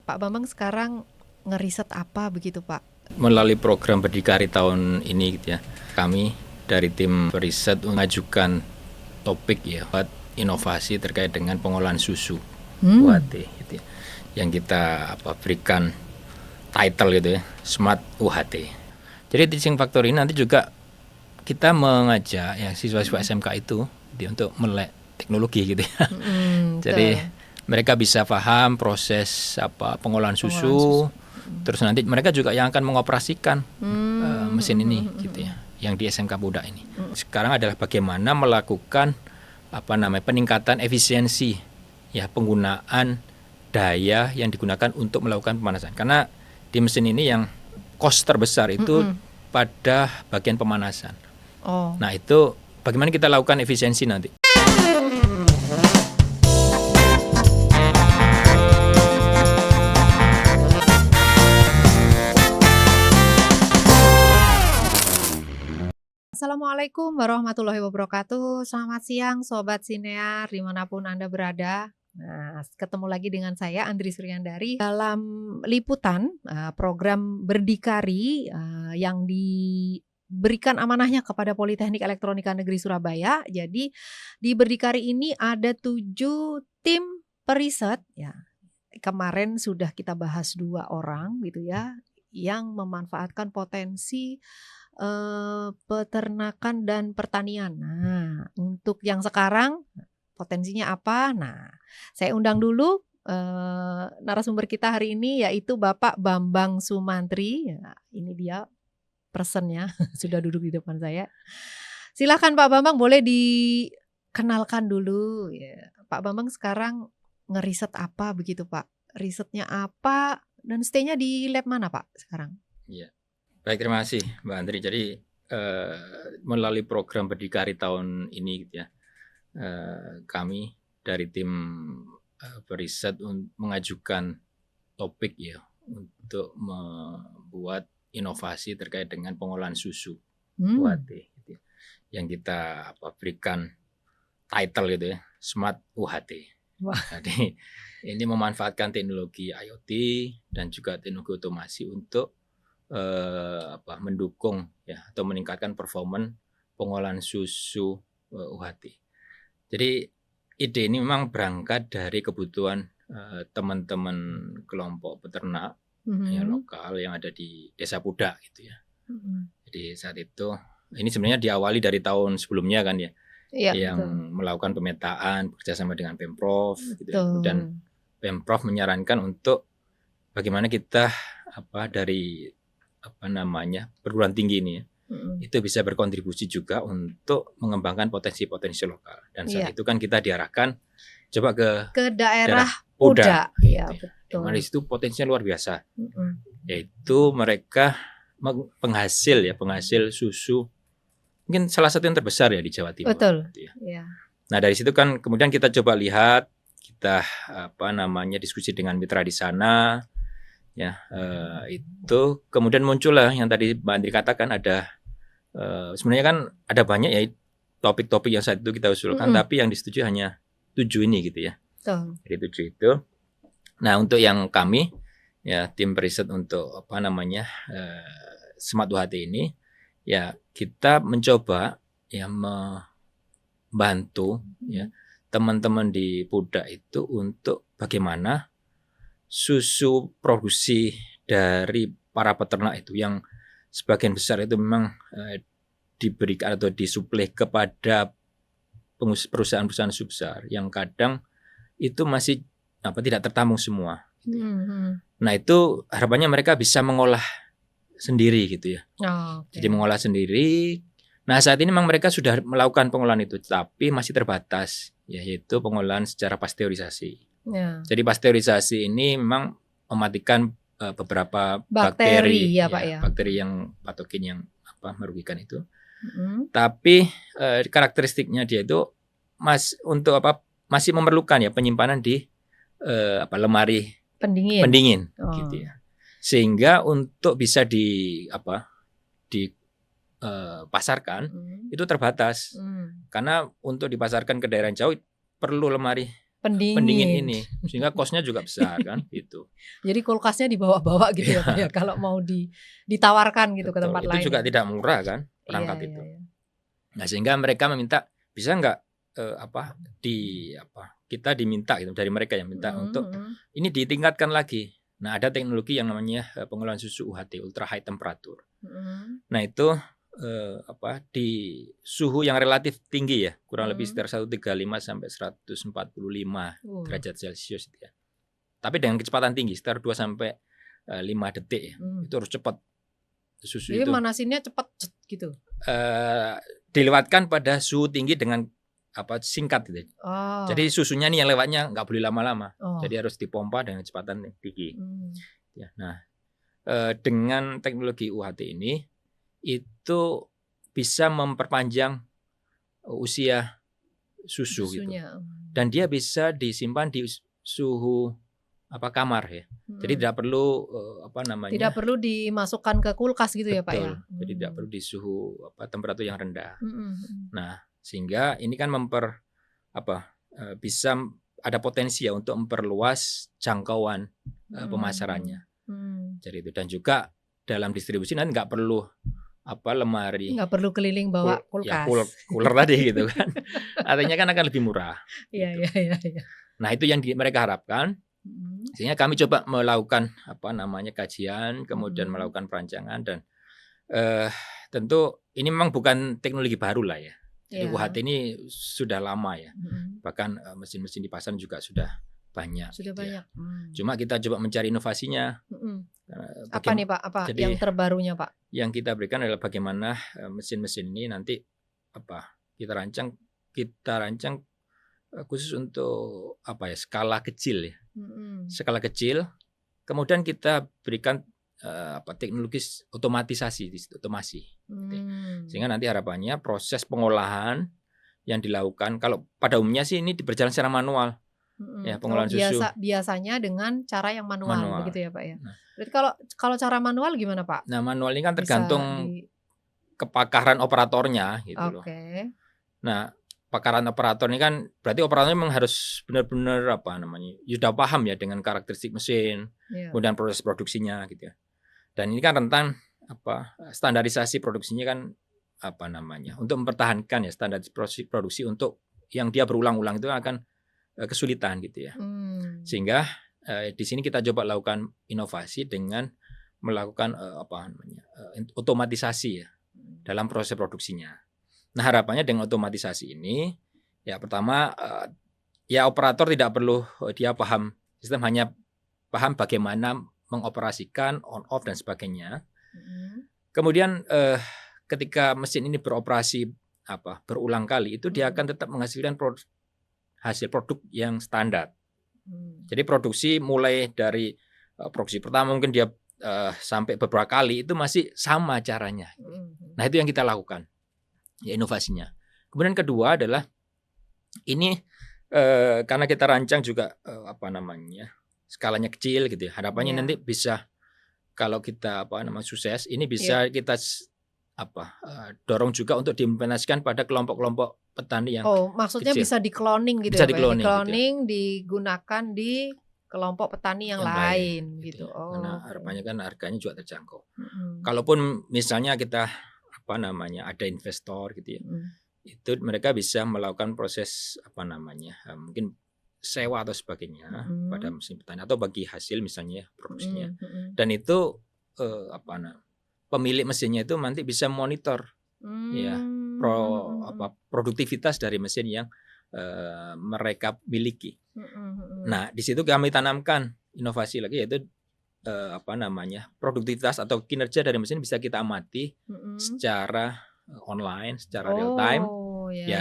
Pak Bambang sekarang ngeriset apa begitu Pak? Melalui program Berdikari tahun ini gitu ya, kami dari tim riset mengajukan topik ya buat inovasi terkait dengan pengolahan susu UHT gitu ya, yang kita berikan title gitu ya, Smart UHT. Jadi teaching factor ini nanti juga kita mengajak ya siswa-siswa SMK itu untuk melek teknologi gitu ya. Jadi mereka bisa paham proses pengolahan susu. Terus nanti mereka juga yang akan mengoperasikan mesin ini gitu ya, yang di SMK Budak ini. Sekarang adalah bagaimana melakukan peningkatan efisiensi ya penggunaan daya yang digunakan untuk melakukan pemanasan. Karena di mesin ini yang cost terbesar itu pada bagian pemanasan. Nah, itu bagaimana kita lakukan efisiensi nanti. Assalamualaikum warahmatullahi wabarakatuh. Selamat siang Sobat Sinear dimanapun Anda berada. Nah, ketemu lagi dengan saya Andri Suryandari dalam liputan program Berdikari yang diberikan amanahnya kepada Politeknik Elektronika Negeri Surabaya. Jadi di Berdikari ini ada 7 tim periset ya. Kemarin sudah kita bahas 2 orang gitu ya yang memanfaatkan potensi peternakan dan pertanian. Nah, untuk yang sekarang potensinya apa? Nah, saya undang dulu narasumber kita hari ini yaitu Bapak Bambang Sumantri. Ya, ini dia personnya sudah duduk di depan saya. Silakan Pak Bambang, boleh dikenalkan dulu. Ya, Pak Bambang sekarang ngeriset apa begitu Pak? Risetnya apa dan stay-nya di lab mana Pak sekarang? Iya. Baik, terima kasih Mbak Andri. Jadi melalui program Berdikari tahun ini gitu ya, kami dari tim periset mengajukan topik ya untuk membuat inovasi terkait dengan pengolahan susu UHT gitu ya, yang kita berikan title gitu ya, Smart UHT. Jadi ini memanfaatkan teknologi IoT dan juga teknologi otomasi untuk mendukung ya atau meningkatkan performa pengolahan susu UHT. Jadi ide ini memang berangkat dari kebutuhan teman-teman kelompok peternak ya, lokal yang ada di Desa Budak gitu ya. Jadi saat itu ini sebenarnya diawali dari tahun sebelumnya kan ya, yang melakukan pemetaan bekerjasama dengan Pemprov gitu ya. Dan Pemprov menyarankan untuk bagaimana kita dari perguruan tinggi ini ya, itu bisa berkontribusi juga untuk mengembangkan potensi-potensi lokal. Dan saat itu kan kita diarahkan coba ke daerah Budak. Ya, betul. Di situ potensinya luar biasa. Yaitu mereka penghasil susu mungkin salah satu yang terbesar ya di Jawa Timur. Betul. Gitu ya. Nah, dari situ kan kemudian kita coba lihat, kita diskusi dengan mitra di sana. Ya, itu kemudian muncullah yang tadi Mbak Andri katakan ada sebenarnya kan ada banyak ya topik-topik yang saat itu kita usulkan, tapi yang disetujui hanya 7 ini gitu ya. Jadi 7 itu. Nah, untuk yang kami ya tim riset untuk Smart UHT ini ya kita mencoba ya membantu ya teman-teman di Budak itu untuk bagaimana susu produksi dari para peternak itu yang sebagian besar itu memang diberikan atau disuplai kepada perusahaan-perusahaan susu besar yang kadang itu masih tidak tertampung semua. Gitu ya. Nah, itu harapannya mereka bisa mengolah sendiri gitu ya. Jadi mengolah sendiri. Nah, saat ini memang mereka sudah melakukan pengolahan itu, tapi masih terbatas, yaitu pengolahan secara pasteurisasi. Jadi pasteurisasi ini memang mematikan beberapa bakteri ya, Pak, ya. Bakteri yang patogen yang merugikan itu. Tapi karakteristiknya dia itu masih memerlukan ya penyimpanan di lemari pendingin gitu ya. Sehingga untuk bisa dipasarkan itu terbatas. Karena untuk dipasarkan ke daerah jauh perlu lemari pendingin. ini, sehingga cost-nya juga besar kan gitu. Jadi kulkasnya dibawa-bawa gitu ya Pak ya, kalau mau ditawarkan gitu ke Betul. tempat Itu lain. juga ya. tidak murah kan Iya, perangkat iya, itu. iya. Nah, sehingga mereka meminta bisa nggak kita diminta gitu dari mereka yang minta untuk ini ditingkatkan lagi. Nah, ada teknologi yang namanya pengolahan susu UHT, ultra high temperature. Nah, itu di suhu yang relatif tinggi ya, kurang lebih sekitar 135 sampai 145 derajat Celcius itu ya. Tapi dengan kecepatan tinggi sekitar 2 sampai 5 detik ya. Itu harus cepat susu Jadi itu. manasinnya cepat gitu. Dilewatkan pada suhu tinggi dengan singkat gitu. Jadi Oh. susunya nih yang lewatnya nggak boleh lama-lama. Oh. Jadi harus dipompa dengan kecepatan tinggi. Ya, nah, dengan teknologi UHT ini itu bisa memperpanjang usia susu Susunya. gitu. Dan dia bisa disimpan di suhu kamar ya. Jadi tidak perlu tidak perlu dimasukkan ke kulkas gitu. Betul, ya Pak ya. Jadi tidak perlu di suhu temperatur yang rendah. Nah, sehingga ini kan bisa ada potensi ya untuk memperluas jangkauan pemasarannya. Jadi itu, dan juga dalam distribusi nanti nggak perlu lemari, nggak perlu keliling bawa kulkas, cooler tadi gitu kan. Artinya kan akan lebih murah. Iya. Nah, itu yang mereka harapkan. Sehingga kami coba melakukan kajian, kemudian melakukan perancangan, dan tentu ini memang bukan teknologi baru lah ya. Jadi UHT ini sudah lama ya. Bahkan mesin-mesin di pasar juga sudah banyak. Banyak. Cuma kita coba mencari inovasinya. Apa nih Pak? Apa yang terbarunya Pak? Yang kita berikan adalah bagaimana mesin-mesin ini nanti kita rancang khusus untuk skala kecil ya. Skala kecil. Kemudian kita berikan teknologi otomasi. Sehingga nanti harapannya proses pengolahan yang dilakukan, kalau pada umumnya sih ini berjalan secara manual. Ya, pengolahan susu. Biasanya dengan cara yang manual. Begitu ya Pak ya. Nah, berarti kalau cara manual gimana Pak? Nah, manual ini kan tergantung kepakaran operatornya gitu loh. Nah, pakaran operator ini kan berarti operatornya memang harus benar-benar sudah paham ya dengan karakteristik mesin, kemudian proses produksinya gitu ya. Dan ini kan rentan standarisasi produksinya kan untuk mempertahankan ya standar produksi untuk yang dia berulang-ulang itu akan kesulitan gitu ya. Sehingga di sini kita coba lakukan inovasi dengan melakukan otomatisasi ya dalam proses produksinya. Nah, harapannya dengan otomatisasi ini ya pertama ya operator tidak perlu dia paham sistem, hanya paham bagaimana mengoperasikan on off dan sebagainya. Kemudian ketika mesin ini beroperasi berulang kali, itu dia akan tetap menghasilkan hasil produk yang standar. Jadi produksi mulai dari produksi pertama mungkin dia sampai beberapa kali itu masih sama caranya. Nah, itu yang kita lakukan ya, inovasinya. Kemudian kedua adalah ini karena kita rancang juga skalanya kecil gitu ya. Harapannya nanti bisa, kalau kita sukses, ini bisa kita dorong juga untuk diimplementasikan pada kelompok-kelompok petani yang maksudnya kecil. Bisa di-cloning gitu bisa ya, di-cloning, gitu ya? Digunakan di kelompok petani yang lain gitu. Ya. Karena harapannya kan harganya juga terjangkau. Kalaupun misalnya kita ada investor gitu ya, itu mereka bisa melakukan proses mungkin sewa atau sebagainya pada mesin petani atau bagi hasil misalnya produksinya. Dan itu pemilik mesinnya itu nanti bisa monitor ya produktivitas dari mesin yang mereka miliki. Nah, di situ kami tanamkan inovasi lagi, yaitu produktivitas atau kinerja dari mesin bisa kita amati secara online, secara real time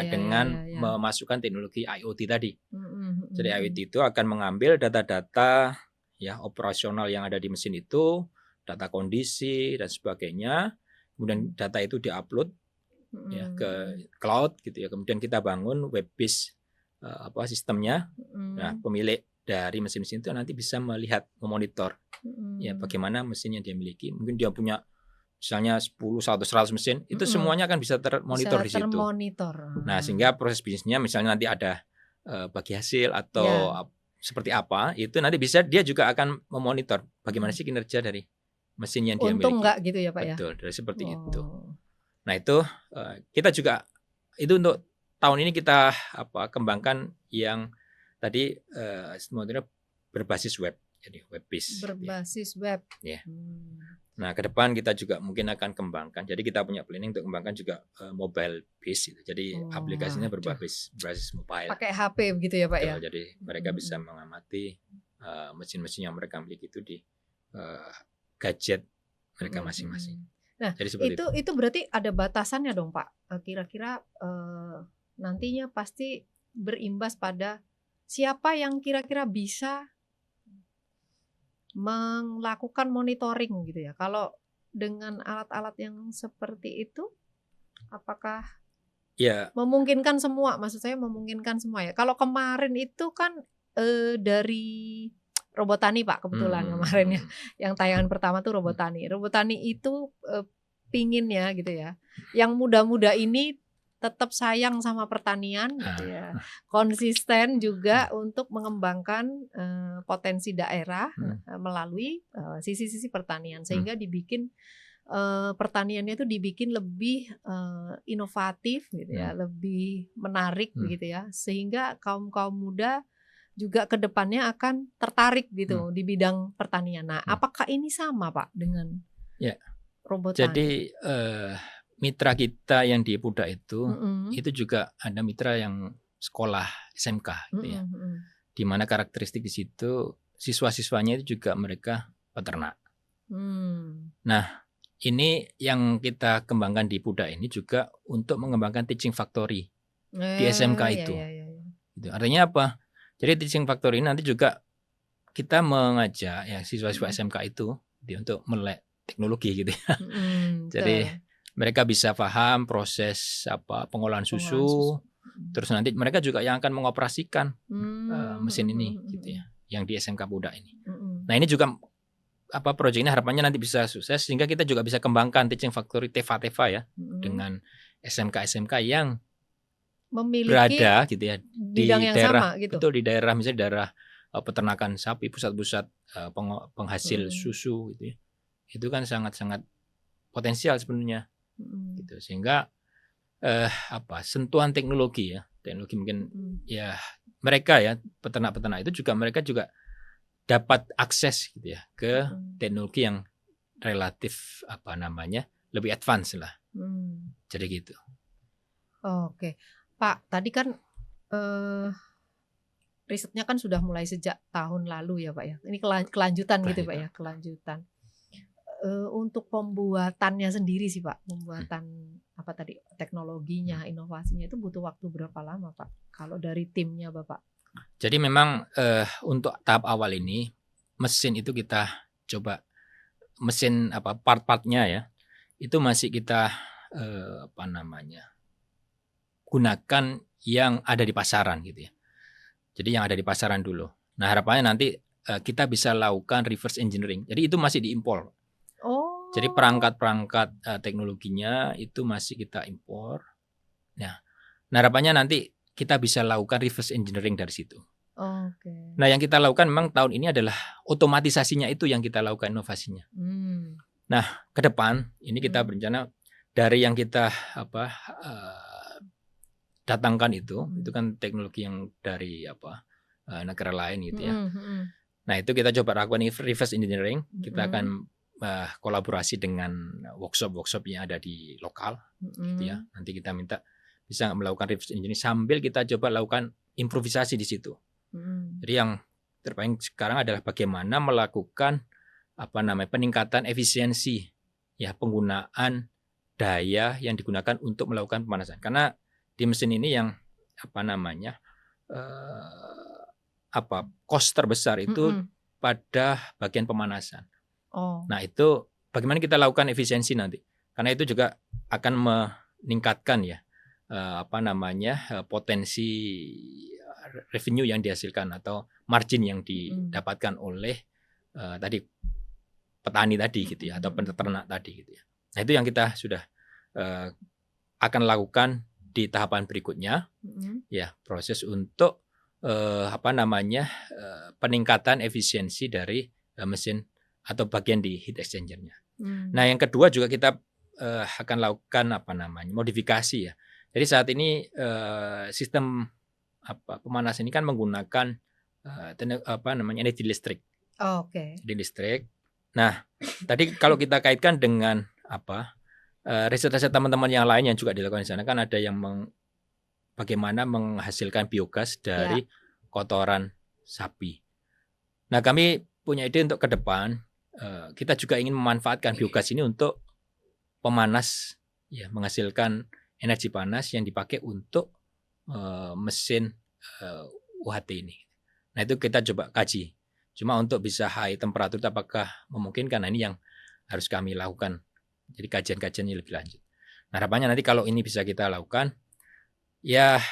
dengan memasukkan teknologi IoT tadi. Jadi IoT itu akan mengambil data-data ya operasional yang ada di mesin itu, data kondisi dan sebagainya. Kemudian data itu diupload ya ke cloud gitu ya. Kemudian kita bangun web based sistemnya. Nah, pemilik dari mesin-mesin itu nanti bisa melihat, memonitor ya bagaimana mesin yang dia miliki. Mungkin dia punya misalnya 10 atau 100 mesin, itu semuanya akan bisa termonitor di situ. Nah, sehingga proses bisnisnya misalnya nanti ada bagi hasil atau Ya. seperti apa, itu nanti bisa dia juga akan memonitor bagaimana sih kinerja dari mesin yang dia Untung miliki. nggak gitu ya Pak ya? Betul, dari seperti itu. Oh. Nah itu kita juga itu untuk tahun ini kita kembangkan yang tadi sebenarnya berbasis web, jadi web based. Berbasis web. Ya. Nah ke depan kita juga mungkin akan kembangkan. Jadi kita punya planning untuk kembangkan juga mobile based, gitu. Jadi aplikasinya berbasis mobile. Pakai HP begitu ya Pak ya? Jadi mereka bisa mengamati mesin-mesin yang mereka miliki itu di gadget mereka masing-masing. Nah, jadi itu berarti ada batasannya dong Pak. Kira-kira nantinya pasti berimbas pada siapa yang kira-kira bisa melakukan monitoring gitu ya. Kalau dengan alat-alat yang seperti itu, apakah memungkinkan semua? Maksud saya memungkinkan semua ya. Kalau kemarin itu kan dari Robotani Pak, kebetulan kemarin ya, yang tayangan pertama tuh Robotani. Robotani itu pinginnya gitu ya, yang muda-muda ini tetap sayang sama pertanian gitu ya, konsisten juga untuk mengembangkan potensi daerah melalui sisi-sisi pertanian, sehingga dibikin pertaniannya itu dibikin lebih inovatif gitu ya, lebih menarik begitu ya, sehingga kaum muda juga ke depannya akan tertarik gitu di bidang pertanian. Nah, apakah ini sama Pak dengan Robotani? Jadi mitra kita yang di Puda itu juga ada mitra yang sekolah SMK gitu ya. Di mana karakteristik di situ siswa-siswanya itu juga mereka peternak. Nah, ini yang kita kembangkan di Puda ini juga untuk mengembangkan teaching factory di SMK itu. Gitu. Artinya apa? Jadi teaching factory ini nanti juga kita mengajak ya siswa-siswa SMK itu untuk melek teknologi gitu ya. Jadi mereka bisa paham proses pengolahan susu. Terus nanti mereka juga yang akan mengoperasikan mesin ini gitu ya, yang di SMK Puda ini. Nah, ini juga proyek ini harapannya nanti bisa sukses sehingga kita juga bisa kembangkan teaching factory Teva ya dengan SMK yang memiliki berada gitu ya di daerah sama, gitu. Betul, di daerah misalnya daerah peternakan sapi, pusat-pusat penghasil susu gitu ya. Itu kan sangat-sangat potensial sebenarnya. Gitu. Sehingga sentuhan teknologi mungkin ya mereka ya peternak-peternak itu juga mereka juga dapat akses gitu ya ke teknologi yang relatif lebih advance lah. Jadi gitu. Oke. Pak, tadi kan risetnya kan sudah mulai sejak tahun lalu ya Pak ya. Ini kelanjutan gitu Pak ya, kelanjutan. Untuk pembuatannya sendiri sih Pak, pembuatan teknologinya, inovasinya itu butuh waktu berapa lama Pak? Kalau dari timnya Bapak? Jadi memang untuk tahap awal ini mesin itu kita coba mesin part-partnya ya itu masih kita gunakan yang ada di pasaran gitu ya. Jadi yang ada di pasaran dulu. Nah harapannya nanti kita bisa lakukan reverse engineering. Jadi itu masih diimpor. Jadi perangkat-perangkat teknologinya itu masih kita impor. Nah harapannya nanti kita bisa lakukan reverse engineering dari situ. Nah yang kita lakukan memang tahun ini adalah otomatisasinya itu yang kita lakukan inovasinya. Nah ke depan ini kita berencana dari yang kita datangkan itu kan teknologi yang dari negara lain gitu ya. Nah itu kita coba lakukan reverse engineering. Kita akan kolaborasi dengan workshop yang ada di lokal gitu ya. Nanti kita minta bisa melakukan reverse engineering sambil kita coba lakukan improvisasi di situ. Jadi yang terpenting sekarang adalah bagaimana melakukan peningkatan efisiensi ya penggunaan daya yang digunakan untuk melakukan pemanasan. Karena di mesin ini yang cost terbesar itu pada bagian pemanasan. Nah itu bagaimana kita lakukan efisiensi nanti? Karena itu juga akan meningkatkan ya potensi revenue yang dihasilkan atau margin yang didapatkan oleh tadi petani tadi gitu ya atau peternak tadi gitu ya. Nah itu yang kita sudah akan lakukan di tahapan berikutnya ya proses untuk peningkatan efisiensi dari mesin atau bagian di heat exchanger-nya. Hmm. Nah, yang kedua juga kita akan lakukan modifikasi ya. Jadi saat ini sistem pemanasan ini kan menggunakan energi listrik. Oke. Di listrik. Nah, tadi kalau kita kaitkan dengan riset-riset teman-teman yang lain yang juga dilakukan di sana, kan ada yang bagaimana menghasilkan biogas dari kotoran sapi. Nah, kami punya ide untuk ke depan kita juga ingin memanfaatkan biogas ini untuk pemanas, ya, menghasilkan energi panas yang dipakai untuk mesin UHT ini. Nah, itu kita coba kaji. Cuma untuk bisa high temperatur apakah memungkinkan? Nah, ini yang harus kami lakukan. Jadi kajian-kajiannya lebih lanjut. Nah, harapannya nanti kalau ini bisa kita lakukan, ya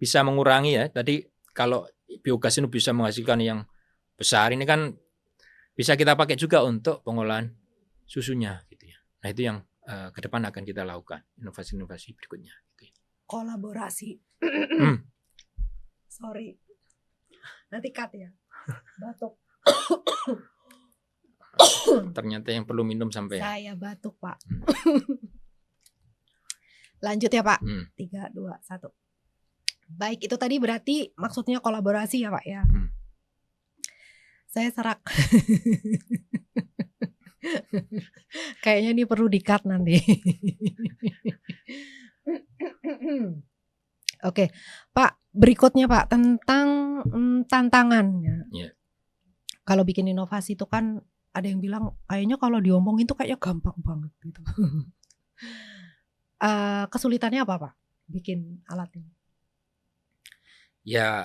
bisa mengurangi ya. Tadi kalau biogas ini bisa menghasilkan yang besar, ini kan bisa kita pakai juga untuk pengolahan susunya gitu ya. Nah, itu yang ke depan akan kita lakukan, inovasi-inovasi berikutnya gitu ya. Kolaborasi. Sorry. Nanti cut ya. Batuk. Ternyata yang perlu minum sampai saya batuk, Pak. Lanjut ya, Pak. 3, 2, 1. Baik, itu tadi berarti maksudnya kolaborasi ya, Pak ya. Saya serak. Kayaknya ini perlu di-cut nanti. Oke, Pak, berikutnya Pak tentang tantangannya. Yeah. Kalau bikin inovasi itu kan ada yang bilang kayaknya kalau diomongin tuh kayaknya gampang banget gitu. Kesulitannya apa Pak bikin alat ini? Ya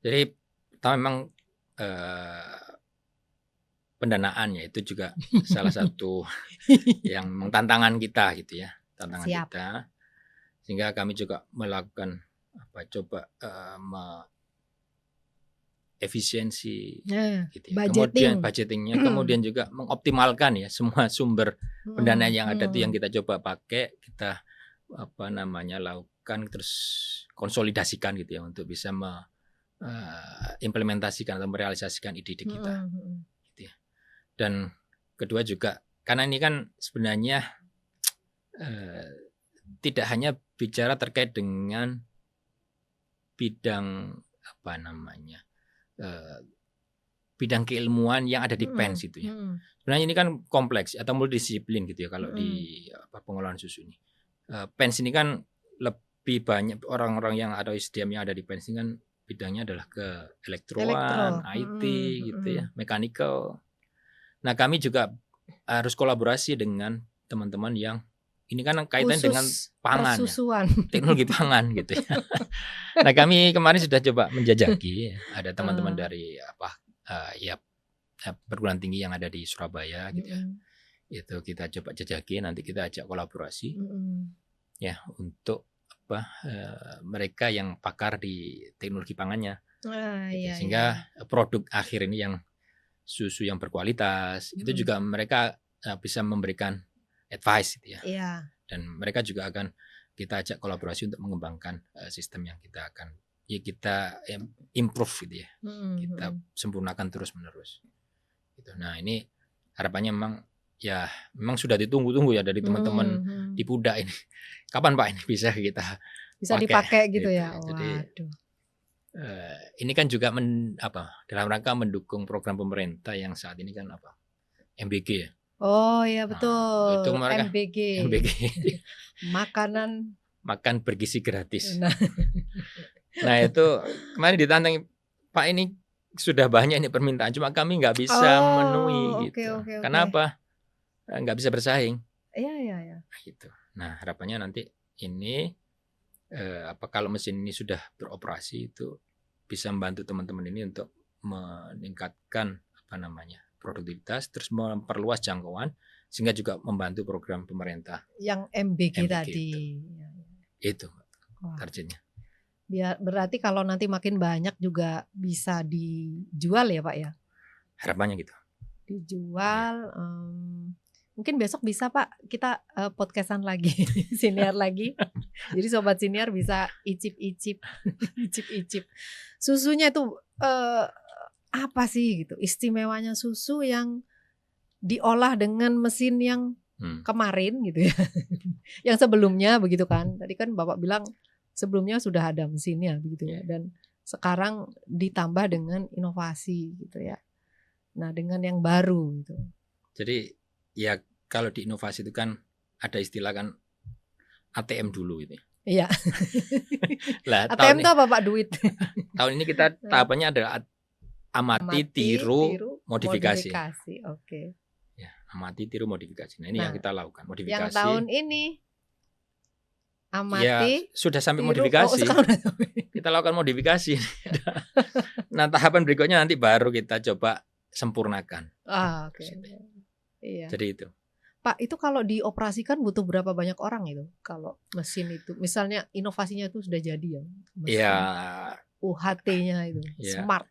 jadi pertama memang pendanaannya itu juga salah satu yang tantangan kita gitu ya, tantangan Siap. kita. Sehingga kami juga melakukan efisiensi gitu ya. Kemudian budgetingnya, kemudian juga mengoptimalkan ya semua sumber pendanaan yang ada itu yang kita coba pakai, kita lakukan terus konsolidasikan gitu ya untuk bisa implementasikan atau merealisasikan ide-ide kita gitu ya. Dan kedua juga karena ini kan sebenarnya tidak hanya bicara terkait dengan bidang bidang keilmuan yang ada di PENS itu ya. Sebenarnya ini kan kompleks atau multidisiplin gitu ya kalau di pengolahan susu ini. PENS ini kan lebih banyak orang-orang yang atau SDM yang ada di PENS ini kan bidangnya adalah ke elektroan, IT gitu ya, mechanical. Nah, kami juga harus kolaborasi dengan teman-teman yang ini kan kaitan dengan pangan, ya, teknologi pangan gitu ya. Nah, kami kemarin sudah coba menjajaki, ada teman-teman dari perguruan tinggi yang ada di Surabaya gitu ya. Itu kita coba jajaki, nanti kita ajak kolaborasi ya untuk mereka yang pakar di teknologi pangannya. Gitu. Sehingga produk akhir ini yang susu yang berkualitas itu juga mereka bisa memberikan advice gitu ya. Dan mereka juga akan kita ajak kolaborasi untuk mengembangkan sistem yang kita akan kita improve gitu ya. Kita sempurnakan terus-menerus. Gitu. Nah, ini harapannya memang sudah ditunggu-tunggu ya dari teman-teman di Puda ini. Kapan Pak ini bisa kita dipakai gitu ya. Jadi ini kan juga dalam rangka mendukung program pemerintah yang saat ini kan MBG ya. Oh iya betul. Nah, itu mereka MBG. Makan bergizi gratis. Nah itu kemarin ditantang Pak, ini sudah banyak ini permintaan, cuma kami nggak bisa memenuhi gitu. Kenapa? Nggak bisa bersaing. Iya. Gitu. Nah harapannya nanti ini kalau mesin ini sudah beroperasi itu bisa membantu teman-teman ini untuk meningkatkan produktivitas, terus memperluas jangkauan, sehingga juga membantu program pemerintah yang MBG tadi itu targetnya. Berarti kalau nanti makin banyak juga bisa dijual ya Pak ya? Harapannya gitu. Dijual Mungkin besok bisa Pak kita podcastan lagi, siniar lagi. Jadi sobat siniar bisa icip-icip, icip-icip. Susunya itu apa sih gitu? Istimewanya susu yang diolah dengan mesin yang kemarin gitu ya. Yang sebelumnya begitu kan. Tadi kan Bapak bilang sebelumnya sudah ada mesinnya begitu ya. Dan sekarang ditambah dengan inovasi gitu ya. Nah, dengan yang baru gitu. Jadi ya kalau di inovasi itu kan ada istilah kan ATM dulu itu. Iya. Lah, ATM itu apa Pak? Duit. Tahun ini kita tahapannya adalah amati, tiru, modifikasi. Oke. Ya, amati, tiru, modifikasi. Nah, ini yang kita lakukan, modifikasi. Yang tahun ini amati, ya, sudah sampai tiru, modifikasi. Sampai. Kita lakukan modifikasi. Nah, tahapan berikutnya nanti baru kita coba sempurnakan. Oke. Iya. Jadi itu. Pak, itu kalau dioperasikan butuh berapa banyak orang itu? Kalau mesin itu, misalnya inovasinya itu sudah jadi ya? Ya. UHT-nya itu, ya. smart.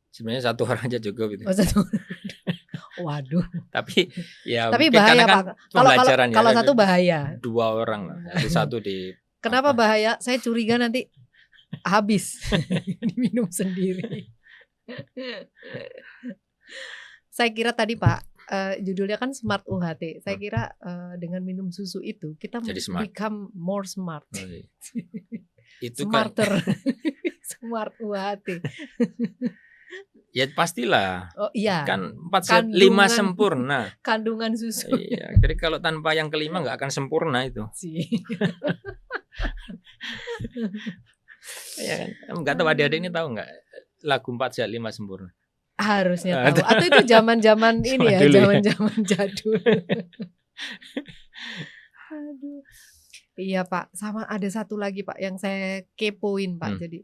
Sebenarnya satu orang aja cukup itu. Waduh. Tapi ya. Tapi bahaya kan Pak. Kalau satu bahaya. 2 orang lah. Jadi satu di. Kenapa bahaya? Saya curiga nanti habis diminum sendiri. Saya kira tadi Pak. Judulnya kan Smart UHT. Saya kira dengan minum susu itu kita become more smart. Itu smarter. Smart UHT. Ya pastilah. Oh iya. Kan 4 5 sempurna. Kandungan susu. Iya. Jadi kalau tanpa yang kelima nggak akan sempurna itu. Ya kan? Nggak tahu adik-adik ini tahu nggak lagu 4 sehat 5 sempurna? Harusnya tahu. Atau itu zaman-zaman ini ya, zaman-zaman jadul. Aduh. Iya Pak, sama ada satu lagi Pak yang saya kepoin Pak. Jadi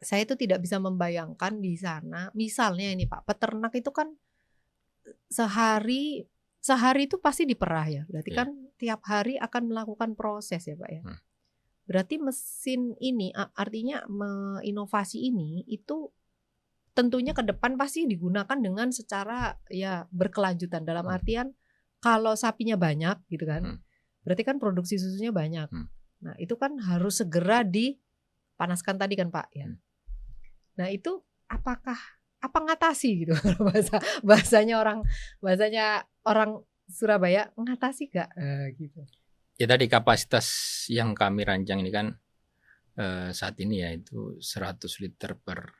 saya itu tidak bisa membayangkan di sana, misalnya ini Pak, peternak itu kan sehari itu pasti diperah ya. Berarti kan tiap hari akan melakukan proses ya Pak ya. Berarti mesin ini artinya inovasi ini itu tentunya ke depan pasti digunakan dengan secara ya berkelanjutan, dalam artian kalau sapinya banyak gitu kan, berarti kan produksi susunya banyak. Nah itu kan harus segera dipanaskan tadi kan Pak ya. Nah itu apa ngatasi gitu bahasanya orang Surabaya, ngatasi gak gitu? Ya tadi kapasitas yang kami rancang ini kan saat ini ya itu 100 liter per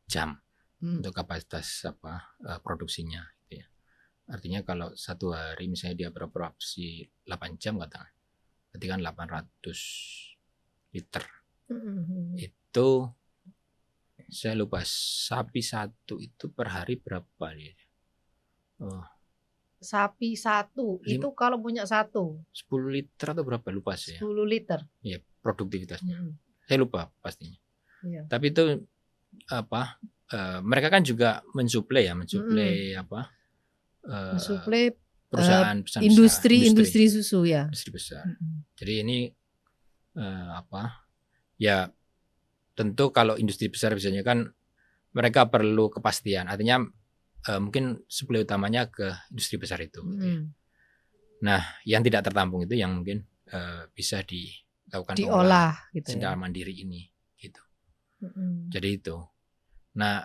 jam untuk kapasitas produksinya gitu ya. Artinya kalau satu hari misalnya dia berproduksi 8 jam katakan, berarti kan 800 liter. Itu saya lupa, sapi satu itu per hari berapa ya? Sapi satu itu kalau punya 10 liter atau berapa lupa saya. 10 liter. Ya, produktivitasnya. Saya lupa pastinya. Iya. Tapi itu mereka kan juga mensuplai perusahaan industri susu ya. Industri besar. Jadi ini ya tentu kalau industri besar biasanya kan mereka perlu kepastian. Artinya mungkin suplai utamanya ke industri besar itu. Gitu ya. Nah, yang tidak tertampung itu yang mungkin bisa dilakukan diolah gitu secara mandiri ini gitu. Jadi itu. Nah,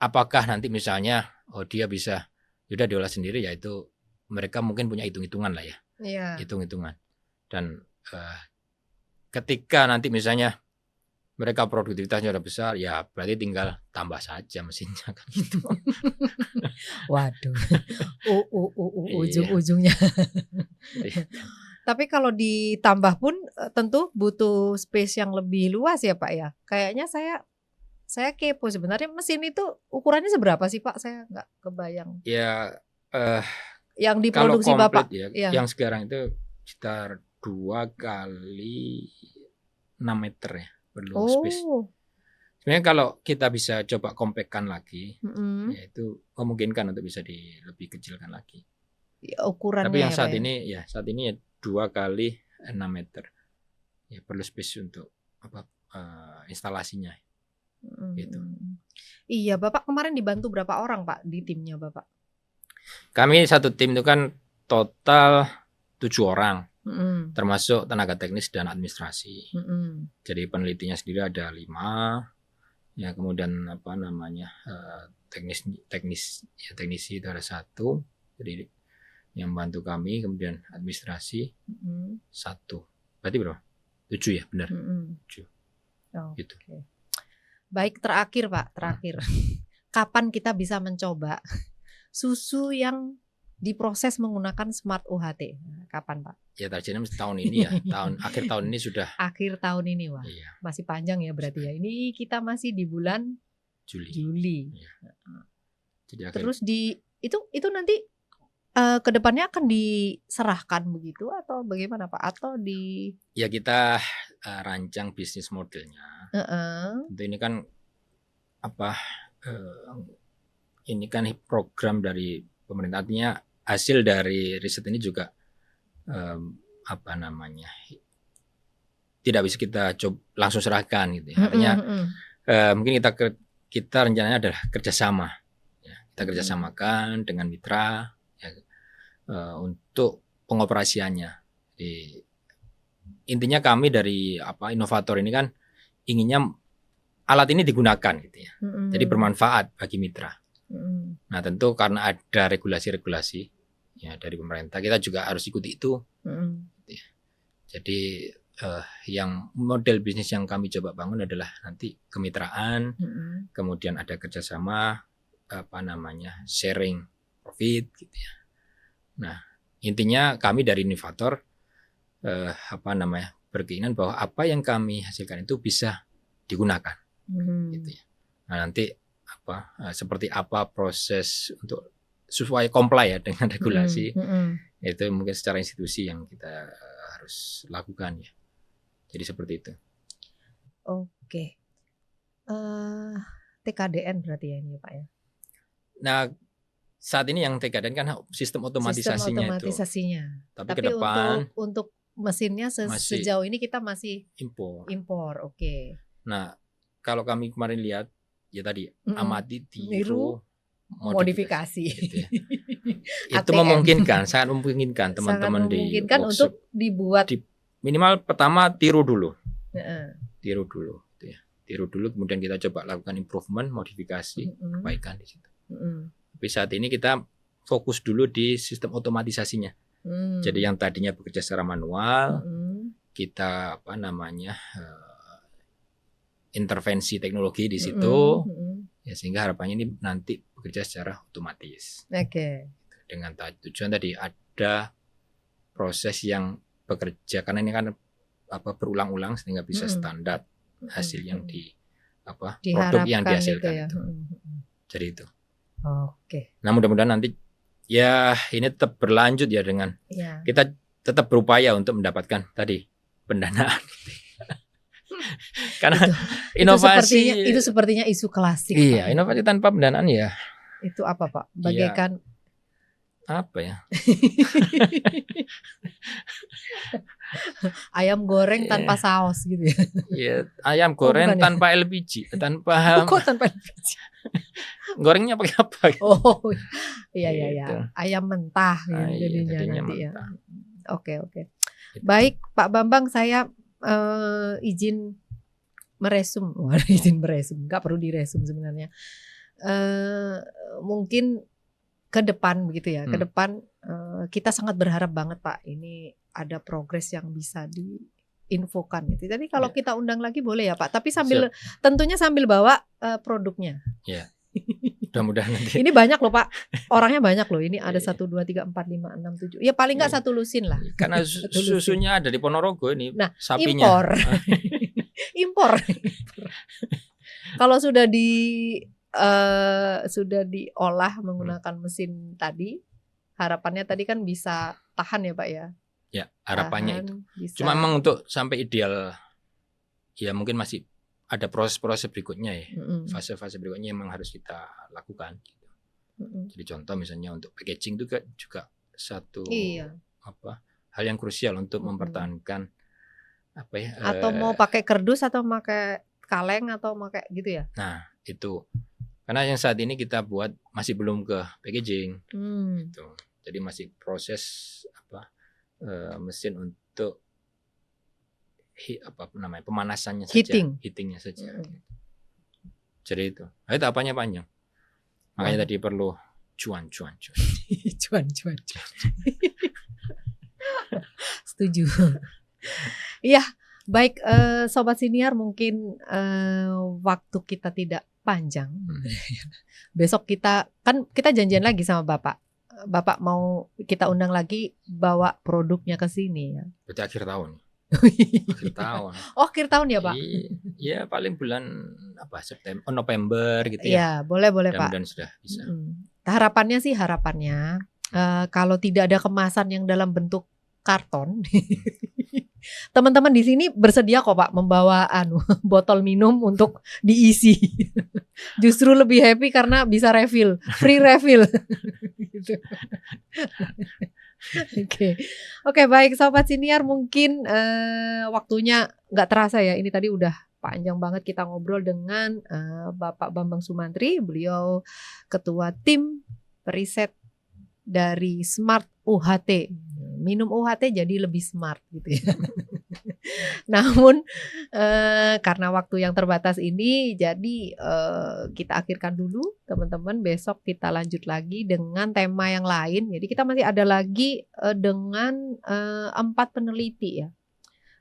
apakah nanti misalnya dia bisa sudah diolah sendiri, yaitu mereka mungkin punya hitung-hitungan lah ya. Iya. Hitung-hitungan. Dan ketika nanti misalnya mereka produktivitasnya udah besar, ya berarti tinggal tambah saja mesinnya kan gitu. Waduh. Ujung-ujungnya. Tapi kalau ditambah pun tentu butuh space yang lebih luas ya Pak ya. Kayaknya saya kepo sebenarnya mesin itu ukurannya seberapa sih Pak? Saya nggak kebayang. Ya yang diproduksi Bapak ya. Yang sekarang itu sekitar 2 kali 6 meter ya perlu space. Sebenarnya kalau kita bisa coba compactkan lagi, yaitu memungkinkan untuk bisa lebih kecilkan lagi. Ya, ukurannya. Tapi yang saat ini ya 2 kali 6 meter. Ya perlu space untuk instalasinya. Gitu. Iya, Bapak kemarin dibantu berapa orang Pak di timnya Bapak? Kami satu tim itu kan total 7 orang, Mm-mm. termasuk tenaga teknis dan administrasi. Mm-mm. Jadi penelitinya sendiri ada 5, ya kemudian teknisi itu ada 1, jadi yang bantu kami, kemudian administrasi Mm-mm. 1. Berarti berapa? 7 ya, benar. Mm-mm. 7. Oh, Gitu. oke. Baik, terakhir Pak, terakhir. Kapan kita bisa mencoba susu yang diproses menggunakan Smart UHT? Kapan Pak? Ya targetnya tahun ini ya, akhir tahun ini sudah. Akhir tahun ini, wah. Iya, Masih panjang ya berarti ya. Ini kita masih di bulan Juli. Juli. Jadi Terus itu nanti ke depannya akan diserahkan begitu atau bagaimana Pak? Atau ya kita rancang bisnis modelnya. Heeh. Tentu ini kan ini kan program dari pemerintah, artinya hasil dari riset ini juga tidak bisa kita coba langsung serahkan gitu ya. Artinya mungkin kita rencananya adalah kerjasama, ya. Kita kerjasamakan dengan mitra ya, untuk pengoperasiannya. Jadi, intinya kami dari inovator ini kan inginnya alat ini digunakan gitu ya. Jadi bermanfaat bagi mitra. Nah tentu karena ada regulasi-regulasi ya dari pemerintah, kita juga harus ikuti itu. Gitu ya. Jadi yang model bisnis yang kami coba bangun adalah nanti kemitraan, kemudian ada kerjasama, sharing profit gitu ya. Nah intinya kami dari inovator berkeinginan bahwa apa yang kami hasilkan itu bisa digunakan. Gitu ya. Nah nanti seperti apa proses untuk sesuai comply ya dengan regulasi, itu mungkin secara institusi yang kita harus lakukan ya. Jadi seperti itu. Oke. TKDN berarti ya ini Pak ya. Nah saat ini yang TKDN kan sistem otomatisasinya itu. Tapi ke depan untuk mesinnya sejauh ini kita masih impor. Oke. Nah kalau kami kemarin lihat ya tadi amati, tiru, modifikasi. Gitu ya. Itu memungkinkan, sangat memungkinkan teman-teman di workshop untuk dibuat minimal pertama tiru dulu. Tiru dulu gitu ya. Tiru dulu kemudian kita coba lakukan improvement, modifikasi, perbaikan di situ. Tapi saat ini kita fokus dulu di sistem otomatisasinya. Jadi yang tadinya bekerja secara manual, kita intervensi teknologi di situ, ya sehingga harapannya ini nanti bekerja secara otomatis. Oke. Dengan tujuan tadi ada proses yang bekerja karena ini kan berulang-ulang sehingga bisa standar hasil yang produk yang dihasilkan itu. Jadi itu. Oke. Nah mudah-mudahan nanti ya ini tetap berlanjut ya dengan kita tetap berupaya untuk mendapatkan tadi pendanaan. Karena inovasi itu sepertinya isu klasik. Iya, Pak. inovasi tanpa pendanaan ya. Itu apa Pak? Bagaikan apa ya? ayam goreng tanpa saus gitu ya. Iya, ayam goreng tanpa LPG, tanpa kok tanpa LPG? Gorengnya pakai apa? Oh, iya. Ayam mentah ya jadinya nanti ya. Mentah. Oke. Baik, Pak Bambang, saya izin meresum. Izin meresum, nggak perlu diresum sebenarnya. Mungkin ke depan begitu ya. Ke depan kita sangat berharap banget Pak, ini ada progres yang bisa diinfokan gitu. Jadi kalau kita undang lagi boleh ya Pak, tapi tentunya sambil bawa produknya. Ya. Mudah-mudahan nanti. Ini banyak loh Pak, orangnya banyak loh. Ini ada 1, 2, 3, 4, 5, 6, 7. Ya paling nggak 1 lusin lah. Karena susunya ada di Ponorogo ini. Nah, sapinya. Impor. Kalau sudah diolah menggunakan mesin tadi, harapannya tadi kan bisa tahan ya Pak ya. Ya harapannya itu. Bisa. Cuma memang untuk sampai ideal, ya mungkin masih ada proses-proses berikutnya ya, fase-fase berikutnya yang memang harus kita lakukan. Gitu. Jadi contoh misalnya untuk packaging itu juga satu hal yang krusial untuk mempertahankan atau mau pakai kerdus atau pakai kaleng atau pakai gitu ya. Nah itu Karena yang saat ini kita buat masih belum ke packaging, gitu. Jadi masih proses mesin untuk pemanasannya saja, heatingnya saja. Jadi itu, tahapannya panjang. Makanya tadi perlu cuan. cuan. Setuju. Iya, baik sobat siniar, mungkin waktu kita tidak panjang. Besok kita janjian lagi sama Bapak. Bapak mau kita undang lagi bawa produknya ke sini ya. Berarti akhir tahun. Akhir tahun. Oh, akhir tahun ya, Pak? Iya, paling bulan September, November gitu ya. Iya, boleh Pak. Dan sudah bisa. Harapannya kalau tidak ada kemasan yang dalam bentuk karton, teman-teman di sini bersedia kok Pak membawa botol minum untuk diisi. Justru lebih happy karena bisa refill, free refill. Gitu. Oke, baik sobat siniar, mungkin waktunya nggak terasa ya. Ini tadi udah panjang banget kita ngobrol dengan Bapak Bambang Sumantri. Beliau ketua tim periset dari Smart UHT. Minum UHT jadi lebih smart gitu ya. Namun karena waktu yang terbatas ini, jadi kita akhirkan dulu teman-teman. Besok kita lanjut lagi dengan tema yang lain. Jadi kita masih ada lagi dengan 4 peneliti ya.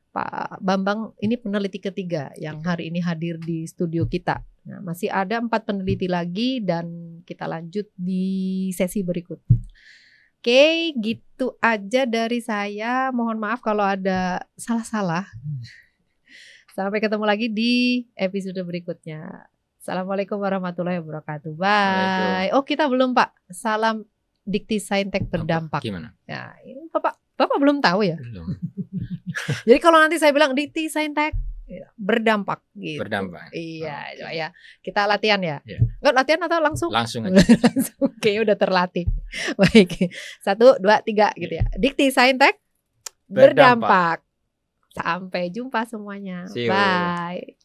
Pak Bambang ini peneliti ketiga yang hari ini hadir di studio kita. Nah, masih ada 4 peneliti lagi dan kita lanjut di sesi berikut. Oke, gitu aja dari saya. Mohon maaf kalau ada salah-salah. Sampai ketemu lagi di episode berikutnya. Assalamualaikum warahmatullahi wabarakatuh. Bye. Oh, kita belum Pak. Salam Dikti Saintek berdampak. Gimana? Ya, ini Bapak belum tahu ya? Belum. Jadi kalau nanti saya bilang Dikti Saintek berdampak gitu. Berdampak. Iya, coba ya. Kita latihan ya. Ya. Enggak latihan atau langsung? Langsung aja. Oke, udah terlatih. Baik. 1, 2, 3 gitu ya. Dikti Saintek berdampak. Sampai jumpa semuanya. See you. Bye.